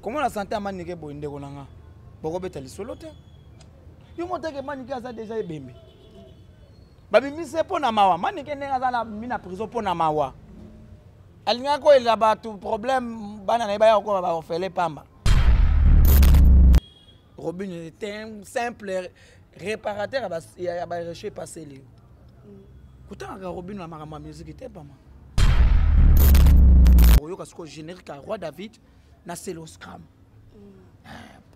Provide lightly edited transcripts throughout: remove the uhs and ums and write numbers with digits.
Comment la santé a maniqué pour une dégonanga? Pourquoi bête les solo te? Yo monte que maniqué a ça déjà ebembe. Babi mi se pour na mawa. Maniqué nenga za na mina prison pour na mawa. Alinga ko il a ba tout problème bana na ba ya ko ba ofele pamba. Robin était un simple réparateur à ba recherche passer lui. Pourtant Robin na ma musique était pas mal. Oyo kasiko générique à Roi David na selo scram.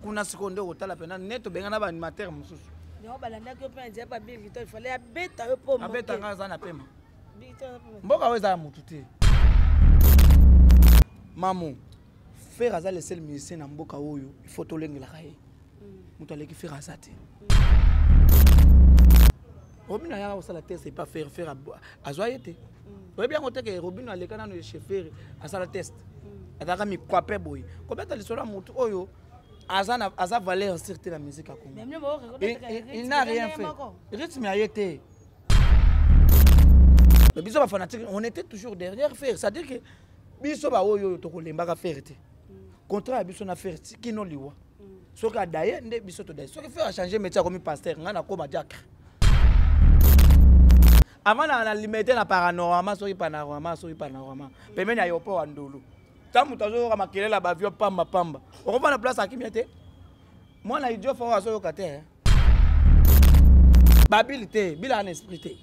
Kuna seconde otala pena neto benga na ba animateur mususu. Non balanda ko pe ndia pa Big Victor il fallait abeta yo po mo. Abeta ngaza na pema. Victor. Mboka weza mutu te. Maman, faire azal le seul musicien na mboka oyo, il faut tolengela kaye. Mutu aleki faire azate. Robin aya osala test c'est pas faire azoyete. Oye bien côté que Robin aleka na no chauffeur asala test. Ataka mi kwape boy. Kobeta le sola mutu oyo aza valeur sûreté la musique à Congo. Il n'a rien fait. Rythme a été. Mais biso ba fanatique, on était toujours derrière faire, c'est-à-dire que biso ba oyo to kolemba ka faire té. Contrat biso na faire qui non liwa. Soka daye nde biso to daye. Soki faire changer métier comme pasteur, ngana ko ba diacre. Avant na limiter na paranormal, soki panorama. Pemeni ayopo wa ndolo. Tamu tazo ka makelela ba vio pamba. On va na place à Kimiete. Moi na idiot fa wa so yokaté. Babilité, bila en esprit.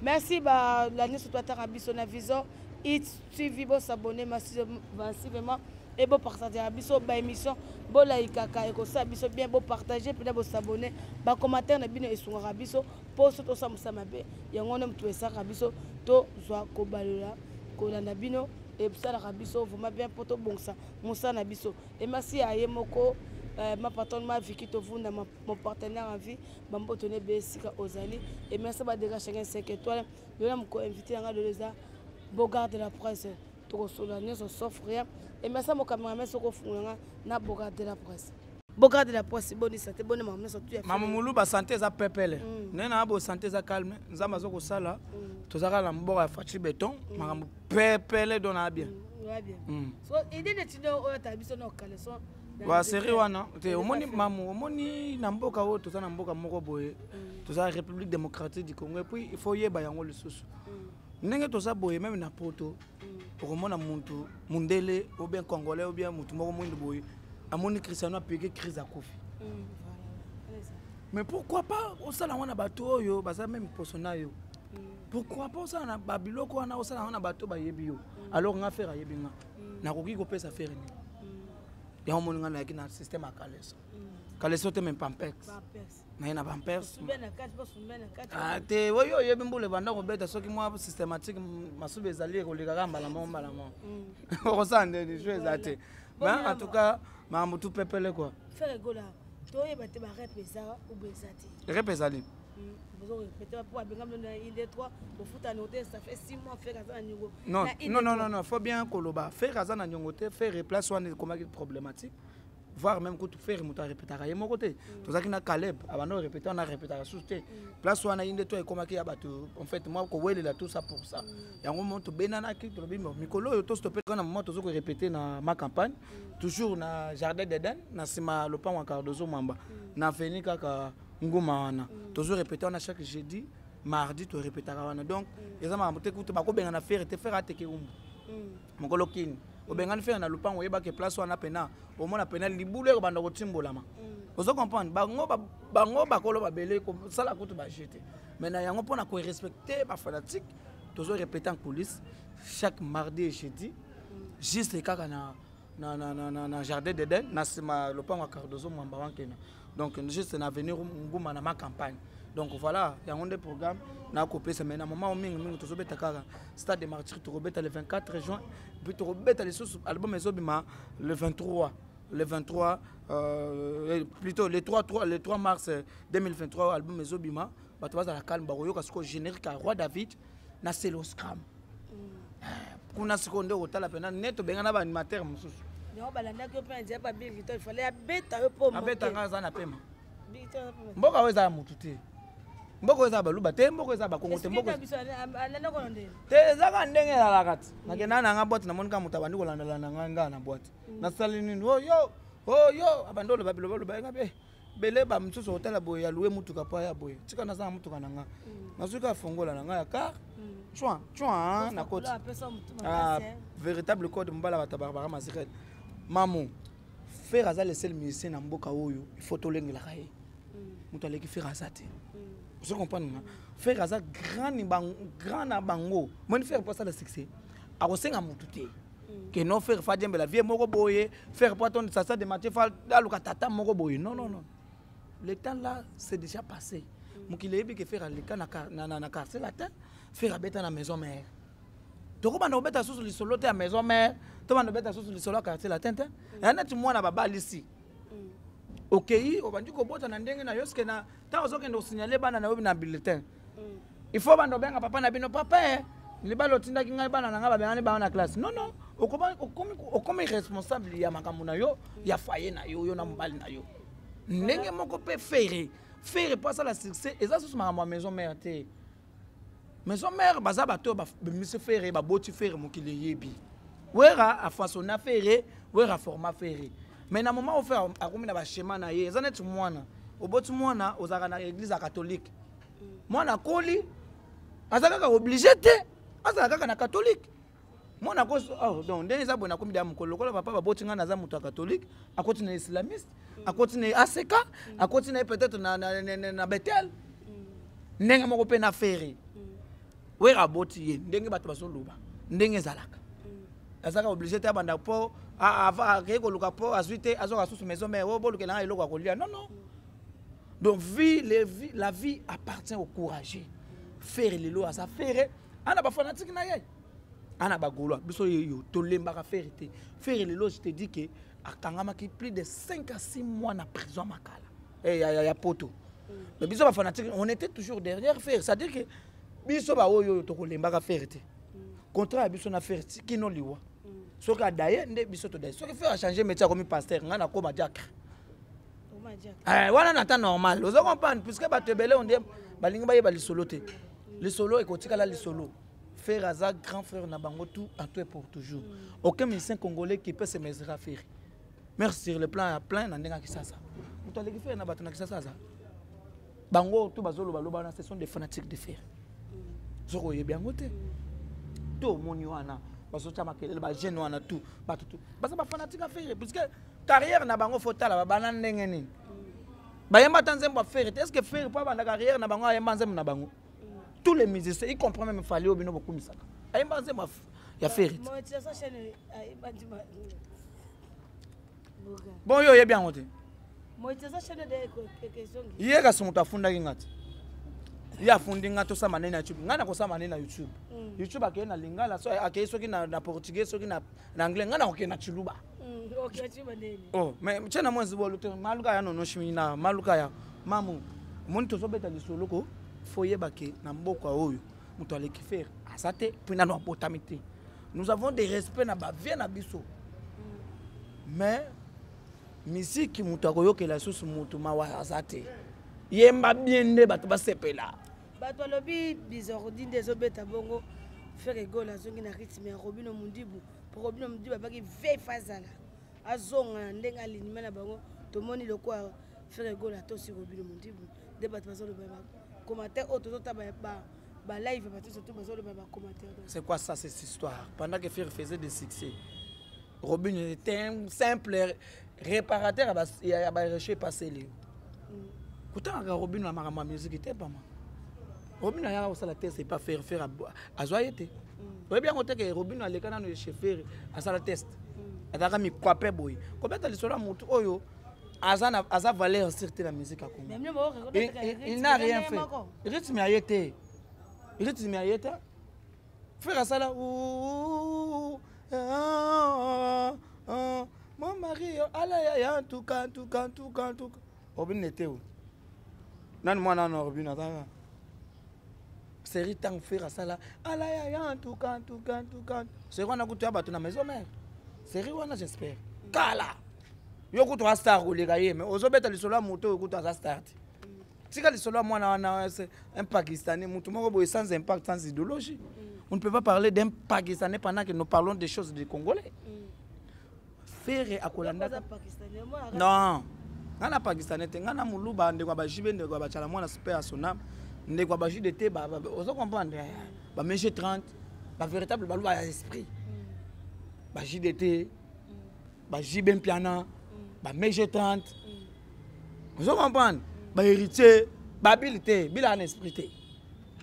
Merci bah l'année sur toi Tarabiso na vision it suivi bo s'abonner massivement et bo partager biso ba émission bo like kaka et ko sa biso bien bo partager puis bo s'abonner ba commentaire na bino esunga biso post to sa musama be yango na mtu esaka biso to zwa ko balola ko na bino et ça la biso vraiment bien poto bonsa musa na biso et merci à Yemoko ma patronne ma Vicky Tovunda mon partenaire en vie bambotoné besika ozali et merci ba déjà chacun 5 étoiles yo na mko invité nga de leza Bogard de la presse to solane so s'offre rien et merci mon cameraman soko funga na Bogard de la presse bonne santé bonne maman so tu maman mulu ba santé za pepele nena bo santé za calme nzamba zo ko sala tozaka la mboka fachi béton maman pepele dona bien so idée de tino o ta biso no kaleso wa série wana te omoni mamu omoni na mboka o toza na mboka moko boye toza République démocratique du Congo et puis il faut yeba yango lisusu ndenge toza boye même na poto okomona muntu mundele ou bien congolais ou bien mutu moko mwindu boye amoni Cristiano apeke crise akufi mais pourquoi pas osala wana bato oyo baza même posona yo pourquoi pas osala na babiloko wana osala wana bato bayebi yo alors nga faire ayebi nga nakoki kopesa faire ni ya omoni nga na yaki na système à Kaleso te même pampers na ina pampers te oyo yebi mbule banda ko beta soki moi systématique masube ezali ko leka mbala mo okosande ni jeu ezate mais en tout cas mambo tout pepele quoi faire gola to yeba te ba repesa ou bezati repesali non, faut bien koloba. Faire Kazan à Nyongote, faire replace one comme problématique. Voir même que faire muta répéter à mon côté. Tout ça qui n'a Caleb, avant de répéter, on a répété à souté. Place one a une de toi et comme qui a battu. En fait, moi, qu'on voit là tout ça pour ça. Et on monte benana qui te le bimbo. Mikolo, yo to stoppé quand on moment toujours répéter dans ma campagne. Toujours na jardin d'Eden, na sima le pan en cardozo mamba. Na fini kaka ngumana. Toujours répéter on a chaque jeudi, mardi tu répéter wana. Donc, les gens m'ont écouté ba ko benga faire te faire ateke umbu. Mokolo kini. O benga faire na lupango yeba ke place wana pena. Au moins la pena libule ko banda ko timbolama. Vous comprenez bango bakolo babele ko sala kutu ba jeter. Maintenant yango pona ko respecter ba fanatique. Toujours répéter en police chaque mardi et jeudi. Juste kaka na jardin d'Eden, na sima lupango cardozo mwamba wankena. Donc juste na venir nguma na ma campagne. Donc voilà, il y a un des programmes na coupé ça mais na moment mingi to beta kaka stade de martyrs to beta le 24 juin puis to beta les sous album ezobima le 23 plutôt le 3 mars 2023 album ezobima ba to la calme ba yoka siko générique à Roi David na selo scram kuna seconde otala pena neto benga na ba animateur mususu non balanda ko pe ndia pa Big Victor il fallait abeta yo po abeta ngaza na pema mboka weza mutu te mboko eza baluba te mboko eza bakongo te mboko te ezaka ndenge elalaka ti nakenda na nga boite namonika moto abandi kolandala na nga na boite nasali nini oyo abandi oloba biloba nga be bele bamosusu otala boye aluwe mutuka po ya boye tika nazala mutuka na nga nazuki afongola na nga ya kar chwa na koti véritable code mobala bato barbara masirete mamu faire aza lesel musicien na mboka oyo ifo tolengelaka ye moto aleki faire aza te je comprends faire aza grand na bango moni faire pour ça le succès akosenga mutu te que non faire fa djembe la vie moko boye faire pour ton ça de match fa aluka tata moko boye non le temps là c'est déjà passé mokile yebi que faire alika na quartier latin faire abeta na maison mère toko bana obeta susu lisolo te ya maison mère to bana obeta susu lisolo quartier latin te yana ti mwana baba lisi okei obandi ko bota na ndenge na yoske na ta ozokende osignaler bana na obi na bulletin il faut bando benga papa na bino papa libalo tindaki ngai bana na nga babengani bana na classe non okomi responsable ya makambo na yo ya foyer na yo na mobali na yo ndenge moko pe faire pas ça la succès eza susu makambo ya maison mère te maison mère baza bato bamisi faire baboti faire mokili yebi wera afaçonna faire wera format faire mais na moment offert akomi na ba schéma na ye eza neti mwana oboti mwana ozaka na église catholique mwana koli azaka ka obligé te azaka ka na catholique mwana ko donc ndenge eza bona komi da mukolo kola papa baboti ngana za mutu catholique akoti na islamiste akoti na ACK akoti na peut-être na Bethel ndenge moko pe na faire wera boti ye ndenge bato basoloba ndenge zalaka azaka obligé te abanda po ava ko luka po azuite azoka susu maison mais wo boluke na eloko akolia non donc la vie appartient au courageux faire les lois à faire ana ba fanatique na ye ana ba golo biso yo to lembaka faire les lois je te dis que akangama ki plus de 5 à 6 mois na prison makala ya poto mais biso ba fanatique on était toujours derrière faire c'est à dire que biso ba oyo to ko lembaka faire contrat biso na faire kino liwa soki adaye nde biso to daye soki faire changer métier comme pasteur ngana ko diacre wana nata normal ozo comprendre puisque bato ebele on dit balingi bayeba lisolo te lisolo ekotikala lisolo faire aza grand frère na bango tout en tout et pour toujours aucun musicien congolais qui peut se mesurer à faire merci sur le plan plein na ndenga kisasa muto aleki faire na bato na kisasa za bango tout bazolo na ce sont des fanatiques de faire zoko yebi yango te to moni wana basocha makelele ba jeune wana tout bato tout basa ba fanatique à faire parce que carrière na bango fotala ba ndenge nini bayemba tanzemba faire est-ce que faire pas banda carrière na bango ayemba nzemba na bango tous les musiciens y compris même Fally Obino beaucoup misaka ayemba nzemba ya faire bon yo yebi yango te ye ka sonta funda ngati ya fundi ngato sama na YouTube ngana ko sama na YouTube YouTube akena na lingala so akei soki na portugais soki na anglais ngana ko na chiluba mais tshena mwenzi bolo te maluka ya nono shimina maluka ya mamu moni to sobeta lisolo ko foye bake na mboka oyo muto aleki faire asate pina no botamite nous avons des respect na ba vie na biso mais musique muto akoyokela susu muto mawa asate yemba biende bato basepela bato lobi bizarrodine des obeta bongo faire égole azongi na rythme ya Robino Mundibu pour Robino Mundibu abaki veille fazala azonga ndenga alinima na bango tomoni loko faire égole atosi Robino Mundibu de bato bazolo ba commentaire auto ta ba live bato surtout bazolo ba commentaire. C'est quoi ça cette histoire? Pendant que Faire faisait des succès, Robino était un simple réparateur à ba recherche passer les pourtant Robino a ma musique était pas mal. Robino a aussi la tête c'est pas faire à joyeté. Oui bien côté que Robino a les canaux de chauffeur à ça la test. Adaka mi kwape boy. Combien de l'histoire mutu oyo aza valeur certaine la musique à Congo. Il n'a rien fait. Rythme a été. Rythme a été. Faire ça là mon mari ala ya tout quand Robino était où? Nan moi nan Robino atanga. Série tant faire ça là ala ya tout quand c'est quoi na kutu ya bato na maison mère série wana j'espère kala yo kutu star ko lega ye mais ozobeta lisolo moto yo kutu asa start tika lisolo mwana wana un Pakistanais mutu moko boye sans impact sans idéologie. On ne peut pas parler d'un Pakistanais pendant que nous parlons des choses des Congolais. Faire à Kolanda. Non. Ngana Pakistanais te ngana muluba ndeko bajibe ndeko bachala mwana super sonam ndeko bajide te ba ozo comprendre ba meje 30 ba véritable baluba ya esprit. Bajide te bajibe mpiana ba meje 30 ozo comprendre ba héritier ba habilité bila en esprit te.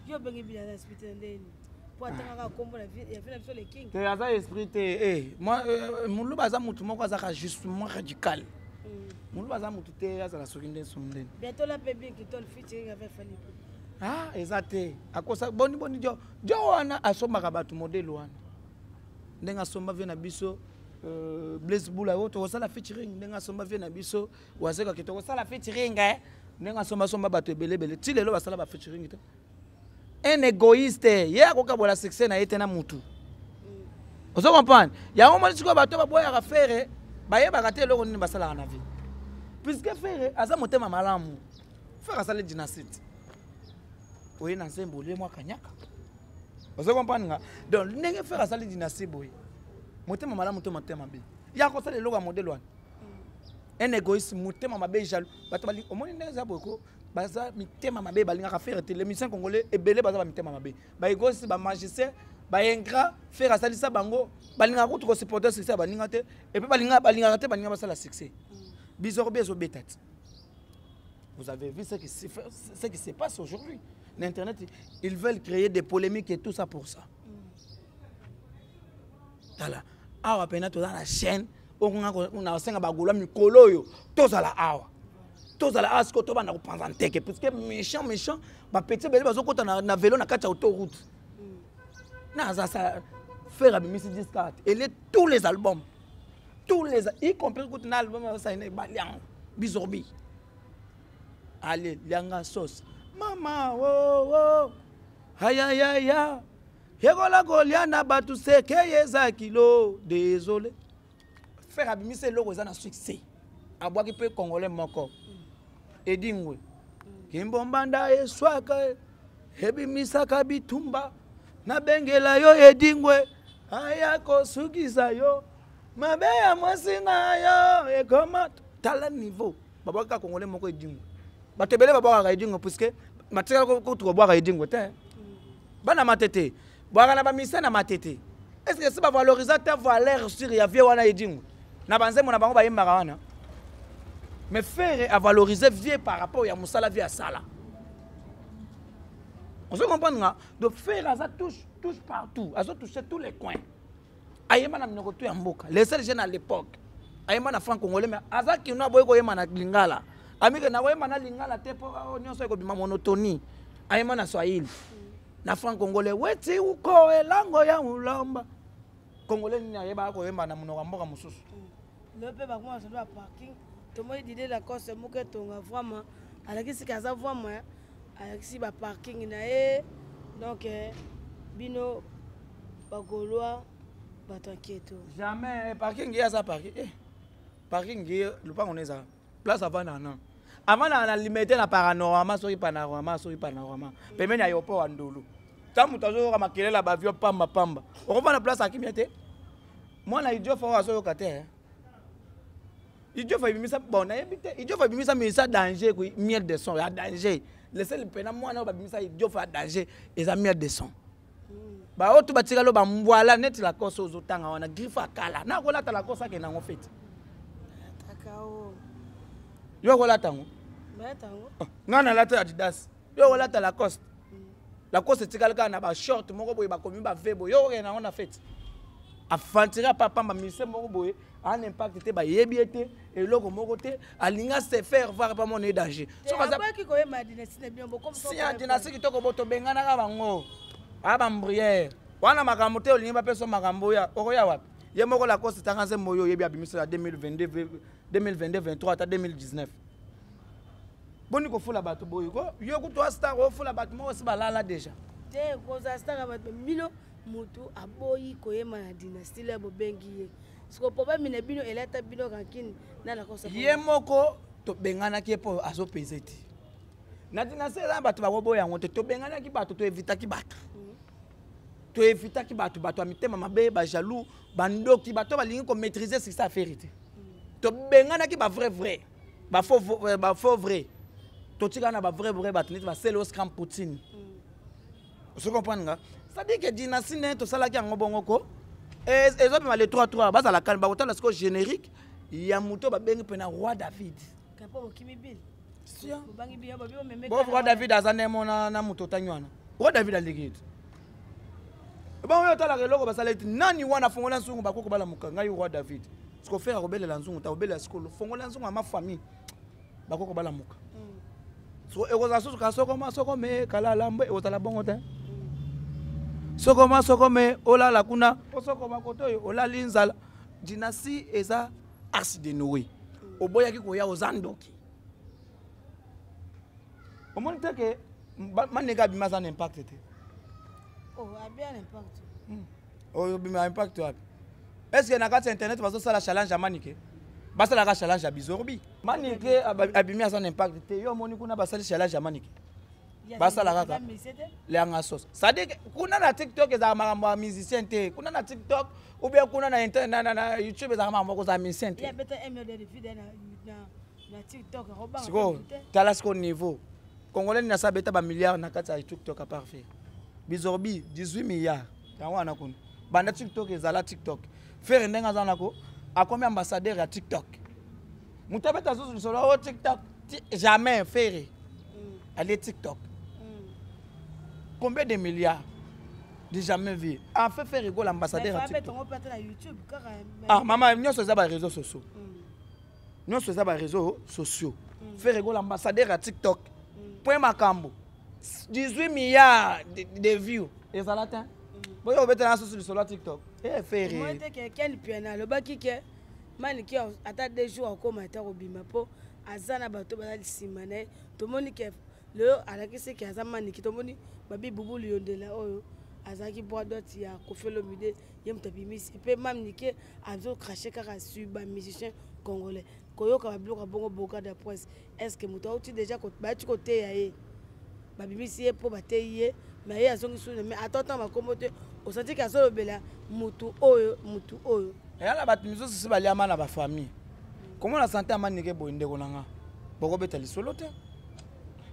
Yo bengi bila en esprit te ndeni. Pour attendre combo la vie, il y a fait les kings. Te aza esprit te moi muluba za mutu moko aza justement radical. Muluba za mutu te aza la sokinde sondeni. Bientôt la bébé qui ton featuring avec Fally. Ah, exacté. Akosa boni jo wana asomaka batu modèle wana. Ndenga somba vient na biso Blaise Bula woto osala featuring ndenga somba vient na biso wazeka kitoko sala featuring ndenga somba batu ebele ti lelo basala ba featuring te. Un égoïste, ya koka bola succès na yete na mutu. Ozo comprendre? Ya o mali siko bato ba boya ka faire, ba ye ba ka te loko nini basala na vie. Puisque faire aza motema malamu. Faire asale dynastie. Oye na nsembo le mwa kanyaka. Ozo comprendre nga? Donc ndenge faire asale dynastie boy. Motema malamu to motema be. Ya ko sala loko modèle wana. Un égoïste motema mabe jaloux. Bato bali omoni ndenge za boko. Baza mitema mabe balinga ka faire les musiciens congolais et belé baza ba mitema mabe ba égoïste ba magicien ba ingrat faire asalisa bango balinga ko to supporter succès balinga te et puis balinga te balinga basala succès bizorbe zo betat. Vous avez vu ce qui se passe aujourd'hui l'internet, ils veulent créer des polémiques et tout ça pour ça. Tala awa pena to dans la chaîne on a senga ba gola mikolo yo to za la awa tous à la asko to bana ko penser que parce que méchant ba petit bébé bazo kota na vélo na kati autoroute na ça faire abimisi discard et les tous les albums y compris que na album ça ine balian bizorbi allez lianga sauce mama wo haya yegola goliana batu seke yeza kilo désolé faire abimisi loko za na succès abwaki pe congolais moko edingwe kimbombanda eswaka ebimisaka bitumba na bengela yo edingwe ayako sukisa yo mabe ya mwasina yo ekoma tala niveau babaka congolais moko edingwe batebele babaka edingwe puisque matika ko to babaka edingwe te bana matete bwaka na bamisa na matete est-ce que c'est ba valorisateur valeur sur ya vie wana edingwe na banzemo na bango bayembaka wana. Mais faire à valoriser vieux par rapport à Moussala vie à Sala. On se comprend, donc faire ça touche partout, ça touche tous les coins. Ayema na mnokoto ya mboka, les seuls jeunes à l'époque. Ayema na franc congolais mais aza ki na boyeko yema na lingala. Amike na yema na lingala te po nyonso ko bima monotonie. Ayema na Swahili. Na franc congolais weti uko elango ya ulamba. Congolais ni ayeba ko yema na mnoka mboka mususu. Le pe ba kwa so do parking. Tout le monde dit la cause c'est que tu as vraiment avec ce qu'ils ont vraiment avec si ba parking na donc bino bagoloa ba t'inquiète jamais parking ya ça parking le pas on est ça place avant na limiter na panorama so panorama pembeni ya yopo wa ndolo tamu tazo ka makelela ba vio pamba on va na place akimiete moi na idio fa so yokaté il faut bimisa bon na yebite il faut bimisa mais ça danger quoi miel de son ya danger laisser le pena moi na bimisa il faut danger et ça miel de son ba oto batika lo ba mbwala net la course aux otanga wana griffe akala na ko lata la course ke na ngo fait takao yo ko lata ngo batango ngana lata Adidas yo ko lata la course tikala na ba short moko boye ba komi ba vebo yo ke na on a fait afantira papa ma mise moko boye un impact te ba yebiete et loko moko te alinga se faire voir pas mon danger so ka ba ki ko e madina sine bien bo comme si adina siki to ko boto bengana ka bango aba mbrière wana makambo te olinga ba peso makambo ya okoya wapi ye moko la cause tanga se moyo yebi abimisa la 2022 23 ta 2019 boni ko fula bato boyo ko yo ko to star ko fula bato mo se balala déjà te ko za star bato mino mutu aboyi koyema na dynastie la bobengi ye siko poba mine bino elata bino kankini na la kosa ye moko to bengana ki po azo peseti na dynastie eza bato bakoboya yango te tobenganaki bato toevitaki bato toevitaki bato ya mitema mabe bajaloux bandoki bato balingi komaîtriser succès affaire te tobenganaki bavrai bafaux vrai totika na bavrai bato neti baselos cram poutine oso comprendre nga c'est-à-dire que dynastie ne tosalaki yango bongo ko ezopema le 3-3 bazala kani bakotala siko générique ya moto babengi mpena roi David roi David aza ndemo na moto otani wana roi David aleki ete bango otalaka eloko basala ete nani wana fongola nzungu bakoko balamuka ngai roi David siko fere akobelela nzungu takobelela sikolo fongola nzungu ya mafamille bakoko balamuka so ekozala susu ka soko me kalala mbe ekozala bongo te soko me olala kuna osokoma koto oyo olali nzala dynastie eza arse de Noé oboyaki koya oza ndoki omoni te ke maneka abima aza na impact te oyo bima impact wapi est-ce na kati ya internet bazosala challenge ya manike basalaka challenge ya bizorbi manike abimi aza na impact te yo omoni kuna basali challenge ya manike basalaka kaka leanga sauce c'est-à-dire kuna na TikTok ezaka makambo ya musicien te kuna na TikTok ou bien kuna na YouTube ezaka makambo kozala musicien te siko tala siko niveau congolais na sabeta ba milliards na kati ya TikTok à parfait bizorbi 18 milliards yango wana kuna banda TikTok ezala TikTok faire ndenga za nako akomi ambassadeur ya TikTok mutabeta zuzu solo o TikTok jamais faire aller TikTok combien de milliards de jamais vu en fait faire rigoler l'ambassadeur à TikTok maman nous sommes sur les réseaux sociaux nous sommes sur les réseaux sociaux faire rigoler l'ambassadeur à TikTok point macambo 18 milliards de views et ça l'atteint bon on va mettre sur le TikTok et faire moi te quel piano le baki ke maniki ata 2 jours au commentaire au bima po azana bato bazali simane to moni ke le alakisi ke azama maniki to moni babi bubu liondela oyo azaki bois dot ya kofelo mide yemta bimisi pe mamnike azo cracher kaka sur ba musicien congolais koyoka babloka bongo boka de presse est-ce que muto uti déjà ko ba tu côté ya e babimisi po bateye mais ye azongi suna mais attends makombo te osati ka solo bela mutu oyo et ala bat mizo sisi baliama na ba famille comment la santé amanike boinde konanga boko beta lisolo te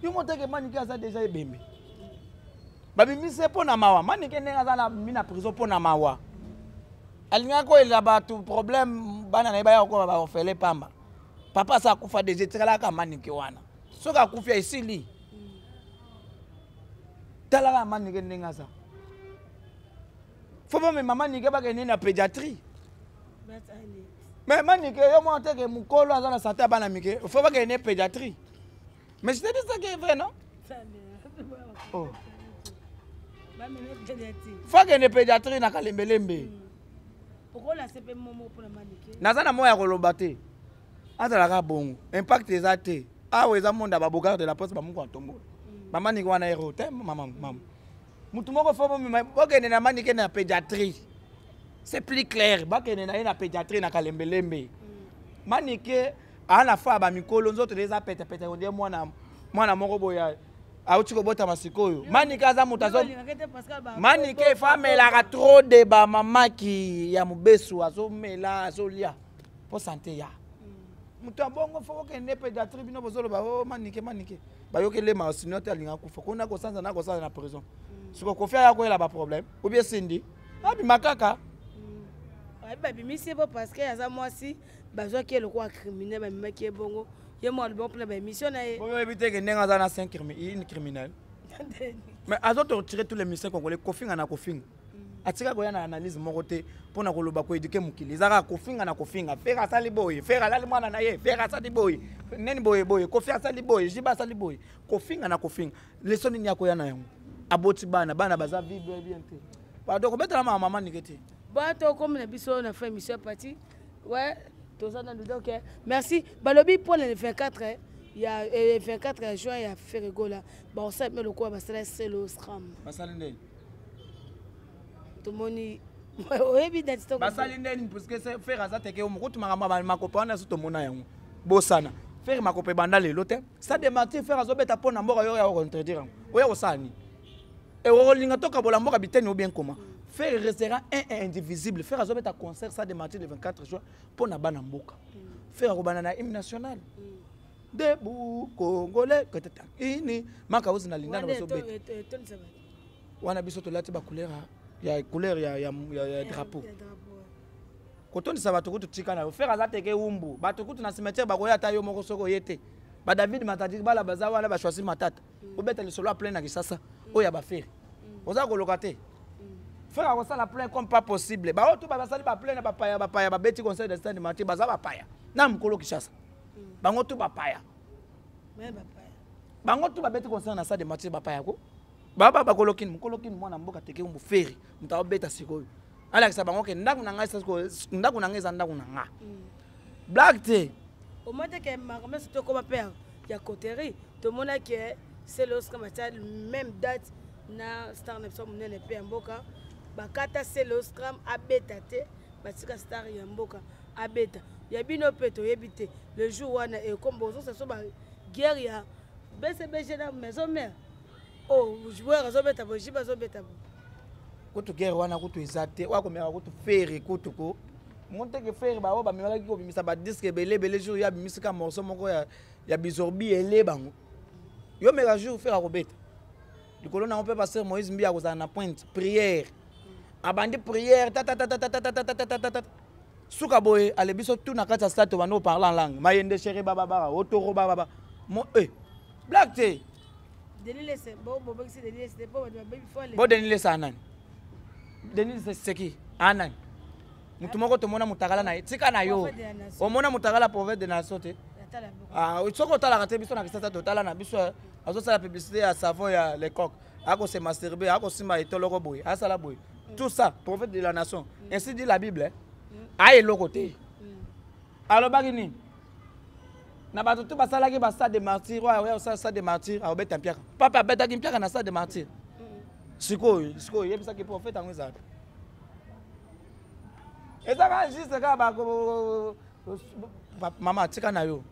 yo moteke manike aza déjà ebembe babimisi po na mawa manike ndenge aza na mina prison po na mawa alinga ko ela batu problème bana na baya ko ba ofele pamba papa sa kufa déjà tikalaka manike wana soka kufia isili talaka manike ndenge aza faut pas maman nike ba ke na pédiatrie mais manike yo moteke mukolo aza na santé bana mike faut pas ke ne pédiatrie mais c'est ça qui est vrai non oh faut que ne pédiatrie na kalembelembe pourquoi la CP momo pour la manike naza na moya koloba te azalaka bongo impact eza te awa eza monde ba bogard de la poste ba mungu atombo mama niki wana ero te mama mutu moko fo bokende na manike na pédiatrie c'est plus clair bakende na pédiatrie na kalembelembe manike ana fa ba mikolo nzoto leza pete on dit mwana moko boya auti ko bota masikoyo manike aza mutazo manike famela trop de ba mamaki ya mubesu azomela azolia po santé ya mutu abongo foko kende pédiatrie bino bozolo ba o manike bayokele ma sinote alinga kufa kuna ko sanza na ko sanza na prison siko kofia ya ko ela ba problème ou bien sindi abi makaka babi misi bo parce que aza mwasi bazwa ke le quoi criminel ba maki bongo ye mo bon pour la mission na bon éviter que ndenga za na 5 criminel mais azoto tirer tous les missions congolais kofinga na kofinga atika ko ya na analyse moko te pona ko loba ko éduquer mukili zaka kofinga na kofinga fera sali boy fera lali mwana na ye fera sali boy neni boy kofia sali boy jiba sali boy kofinga na kofinga leçon ni yako ya na yango aboti bana baza vivre bien te pardon ko betala mama nikete bato comme na biso na fait mission parti ouais tozana nous donc merci balobi pour le 24 il y a 24 juin il y a Ferregola ba on sait mais le quoi ba c'est le scram basali ndeni tout moni oyebi d'être basali ndeni parce que c'est faire ça teke omukutu mangama makopana so to mona yango bosana faire ma copé banda le lote ça démartir faire azobeta pona mboka yo ya contredire oya osani et rolinga toka bola mboka biteni ou bien comment faire restera indivisible faire azobeta concert ça démartir le 24 juin pona bana mboka faire robana na hymne national debout congolais ketata ini maka uzina lindana bazobeta wana biso to lati ba couleur ya drapeau koto ndisa bato kutu tika na faire azateke umbu bato kutu na cimetière bakoya ta yo moko soko yete ba David Matadi bala bazawa la ba choisir matata obeta le solo a plein na kisasa oya ba faire oza ko lokate faire a ça la plein comme pas possible ba oto ba basali ba plein na ba paya ba beti conseil de stand mati baza ba paya na mkolo kishasa bango to ba paya bango to ba beti conseil na stand de mati ba paya ko baba bakolokin mkolokini mwana mboka teke umbu faire mutawa beta sikoyo ala kisa bango ke ndaku na ngai sako ndaku na ngai za ndaku na nga black te au moins que ma surtout comme père il y a coterie tout le monde que c'est l'Oscar matal même date na star nepso munene pe mboka bakata c'est l'Oscar abetate batika star ya mboka abeta ya bino peto yebite le jour wana et comme bozo ça so ba guerre ya BCBG na maison mère oh joueur azobeta bo jiba azobeta bo kutu guerre wana kutu ezate wako mera kutu faire kutu ko monte que faire ba o ba mera ki ko bimisa ba disque belé jour ya bimisika morceau moko ya bizorbi ele bango yo mera jour faire akobeta likolo na on peut passer Moïse Mbia ko na pointe prière abandi prière ta suka boye ale biso tout na kata stade bano parler en langue mayende chéri baba otoro baba mo black te Denis c'est bon Denis c'est pas baby folle bo Denis c'est anan Denis c'est qui anan mutu moko to mona mutakala na tika na yo o mona mutakala prophète de nation te ah soko tala kate biso na kisasa totala na biso azo sala publicité ya savon ya les coq ako se masturber ako sima etoloko boy asala boy tout ça prophète de la nation ainsi dit la Bible aye lokote alors bagini na bato to basala ki basa de martyr wa sa de martyr a obeta mpiaka papa beta ki mpiaka na sa de martyr siko yebisa ki prophète ango za ezaka juste ka ba maman tika na yo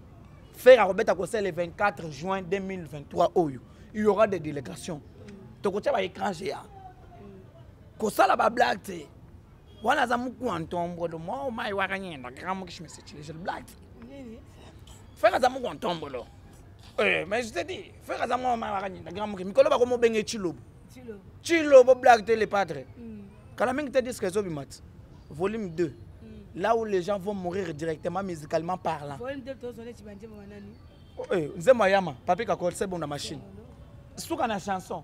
faire Robert Akosel le 24 juin 2023 oyo il y aura des délégations to ko tshaba écran géant ko sala ba black te wana za muku antombo do mo mai wa kanyenda kama kishimese chile black faire za muku antombo lo mais je te dis faire za mo mai wa kanyenda kama mikolo ba ko mo benge chilobo black te le padre kala mingi te disque zo bimat volume 2 là où les gens vont mourir directement musicalement parlant. Nzembo yama, papi kakol c'est bon na machine. Souka na chanson.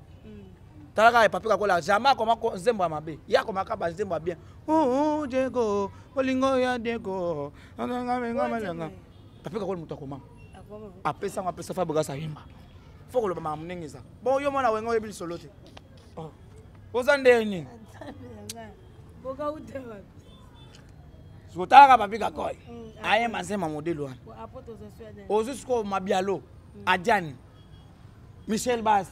Talaka papi kakol jamais comment nzembo mabe. Ya comment ka ba nzembo bien. Oh Diego, olingo ya Diego. Papi kakol muto comment? Apesa Fabrice sa yimba. Faut que le mama mnengeza. Bon yo mona wengo yebi solote. Oh. Ozande ni. Boka utewa. Sotaka papi kakoi aye mazema modelo wana ozusko mabialo Adjani Michel Bass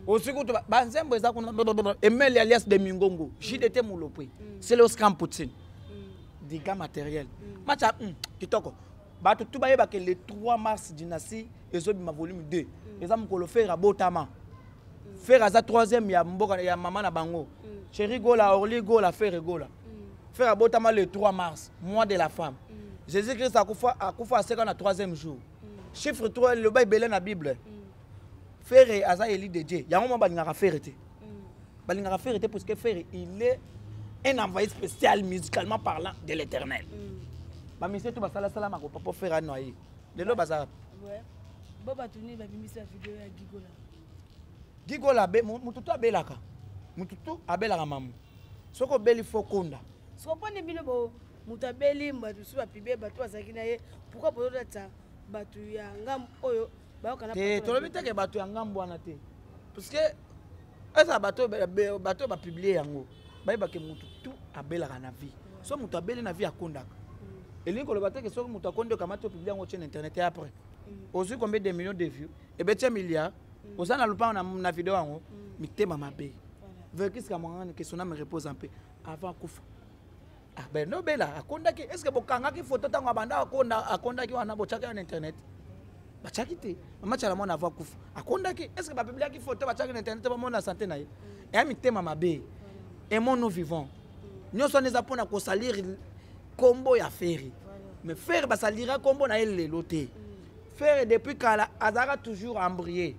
osiku to banzembo eza kuna Emel alias de Mingongo JDT Mulopwe c'est le scam Poutine dégâts matériels matcha kitoko bato tout bayeba que le 3 mars dynastie ezobi ma volume 2 eza mukolo faire abotama faire aza 3e ya mboka ya mama na bango chéri gola orli gola faire gola faire abotama le 3 mars, mois de la femme. Jésus-Christ a koufa à 3e jour. Chiffre 3, le Bible dans la Bible. Faire aza éli de Dieu. Ya moment balingara faire été. Balingara faire été parce que faire il est un envoyé spécial musicalement parlant de l'Éternel. Ba monsieur to basala sala ma ko papa faire noyer. Le lo bazar. Ouais. Boba tuni ba bimisa vidéo ya Gigola. Gigola be mututu abelaka. Mututu abelaka mamu. Soko beli fokonda. Si vous prenez bien le mutabeli mbatu ba pibe batu azaki na ye pourquoi bozo data batu ya ngam oyo ba kana te tolobita ke batu ya ngam bwana te parce que esa batu ba publier yango ba ke mutu tout abela na vie so mutu abeli na vie akondaka elingo lo bateke so mutu akonde kama to publier yango sur internet et après aussi combien de millions de vues et betia milliards osana lupa na vidéo yango mitema mabe veut qu'est-ce que moi que son âme repose un peu avant kufa ah ben no bela akondaki est ce que bokangaki photo tango abanda akondaki wana bochaki na internet bachaki te mama chala mona avoir kufa akondaki est ce que bapubliaki photo bachaki na internet ba mona santé na ye et ami tema mabe et mon nous vivons nous sommes les apona ko salir combo ya Ferry mais Ferry ba salira combo na elle loté Ferry depuis kala azara toujours embrouillé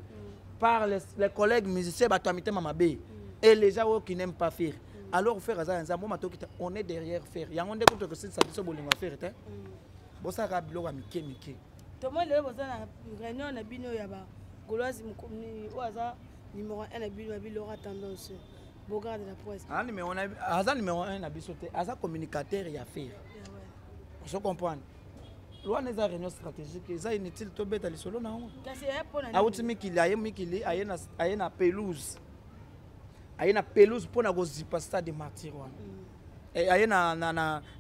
par les collègues musiciens ba tamité mamabe et les gens qui n'aiment pas Ferry. Alors faire ça on est derrière faire yango ndeko to que ça biso bolingo faire te bo ça ka bilo wa mike to mo le boza na réunion na bino ya ba goloise mkomni oaza numéro 1 na bino bi Laura tendance Bogard de la presse mais on a aza numéro 1 na biso te aza communicateur ya faire je comprends loi les réunion stratégique ça inutile to beta li solo na ngo auti mikili ayena pelouse ayena pelouse pour na gozipa stade de martyr wana ayena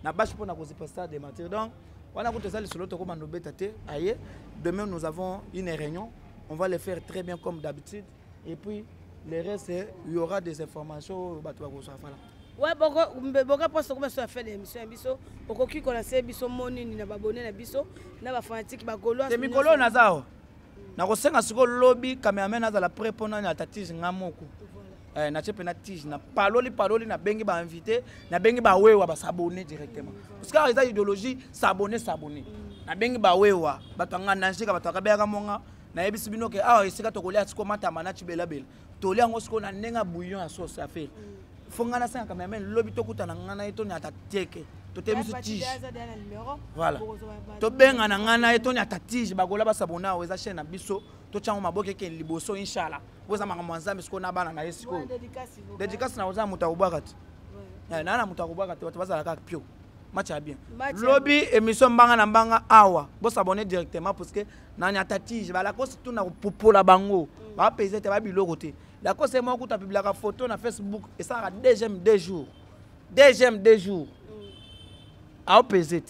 na bâche pour na gozipa stade de martyr donc wana ko tesa le solo to ko mando beta te aye demain nous avons une réunion on va le faire très bien comme d'habitude et puis le reste il y aura des informations bato ba ko so fala ouais boko poste comme ça fait l'émission biso okoki ko la se biso monini na babone na biso na ba fanatique ba goloise te mikolo na zao na ko senga siko lobby cameraman na za la prépona na tatise ngamoko na chepe na tige na paroli na bengi ba invité na bengi ba wewa ba s'abonner directement parce que les idéologie s'abonner na bengi ba wewa batanga na njika bataka beka monga na yebisi bino ke esika to kolia tsiko mata mana chibela bela to lia ngo siko na nenga bouillon ya sauce à faire fonga na senga quand même lobby to kuta na ngana eto ni atateke to temisu tige voilà to benga na ngana eto ni atatije bagola ba s'abonner weza chaîne na biso to chango maboke ke liboso inshallah boza mama nzambe siko na bana na yesiko dédicace na oza mutakubakati na mutakubakati watu bazala ka pio match a bien lobby émission mbanga na mbanga awa bo s'abonner directement parce que na nyatatije bala ko surtout na popola bango ba peser te ba biloko te la ko c'est moi ko ta publier la photo na Facebook et ça a deuxième 2 jours a peser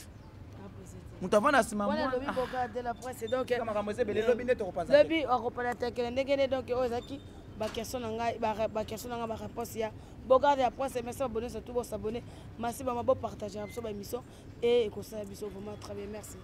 mutavana sima moi lobby Bogard de la presse donc kama mweze bele lobby neto ko pasa lobby akopala tekele ndengene donc ozaki ba question na ngai ba réponse ya Bogard de la presse merci abonner surtout bo s'abonner merci ba partager absolument émission et ko ça biso vraiment très bien merci.